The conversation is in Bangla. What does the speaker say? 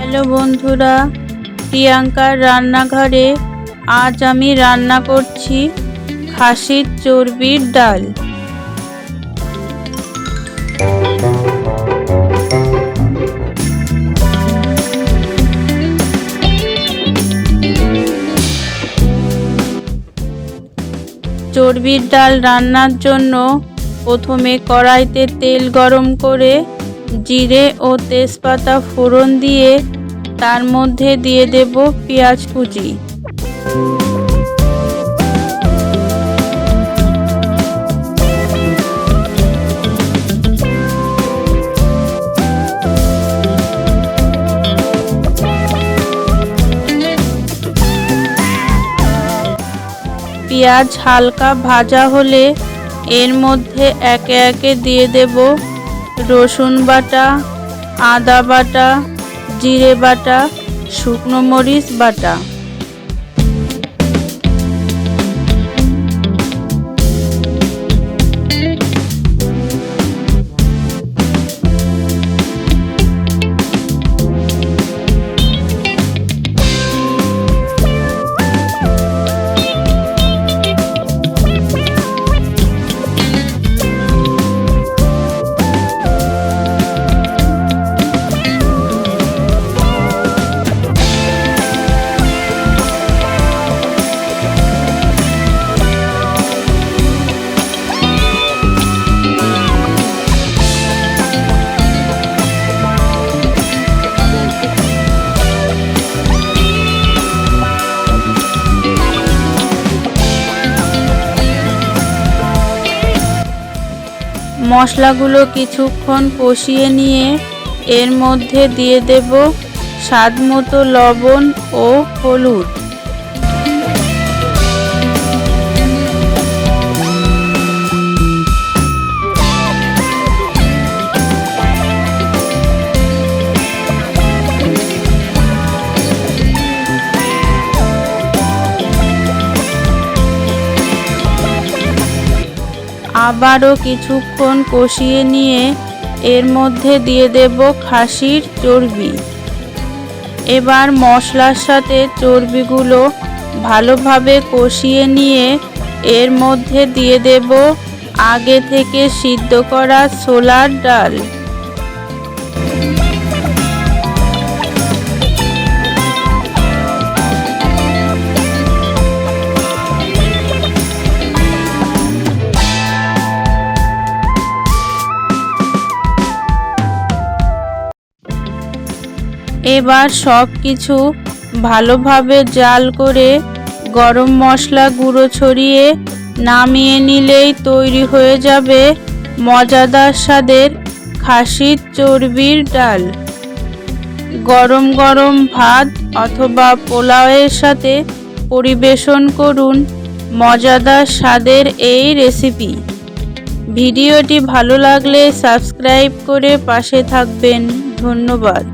হ্যালো বন্ধুরা, প্রিয়াঙ্কার রান্নাঘরে আজ আমি রান্না করছি খাসির চর্বির ডাল। চর্বির ডাল রান্নার জন্য প্রথমে কড়াইতে তেল গরম করে জিরে ও তেজপাতা ফোড়ন দিয়ে তার মধ্যে দিয়ে দেব পেঁয়াজ কুচি। পেঁয়াজ হালকা ভাজা হলে এর মধ্যে একে একে দিয়ে দেব রসুন বাটা, আদা বাটা, জিরে বাটা, শুকনো মরিচ বাটা। মশলাগুলো কিছুক্ষণ কষিয়ে নিয়ে এর মধ্যে দিয়ে দেব স্বাদমতো লবণ ও হলুদ। আবারও কিছুক্ষণ কষিয়ে নিয়ে এর মধ্যে দিয়ে দেব খাসির চর্বি। এবার মশলার সাথে চর্বিগুলো ভালোভাবে কষিয়ে নিয়ে এর মধ্যে দিয়ে দেব আগে থেকে সিদ্ধ করা ছোলার ডাল। এবার সব কিছু ভালোভাবে জাল করে গরম মশলা গুঁড়ো ছড়িয়ে নামিয়ে নিলেই তৈরি হয়ে যাবে মজাদার স্বাদের খাসির চর্বির ডাল। গরম গরম ভাত অথবা পোলাওয়ের সাথে পরিবেশন করুন মজাদার স্বাদের এই রেসিপি। ভিডিওটি ভালো লাগলে সাবস্ক্রাইব করে পাশে থাকবেন। ধন্যবাদ।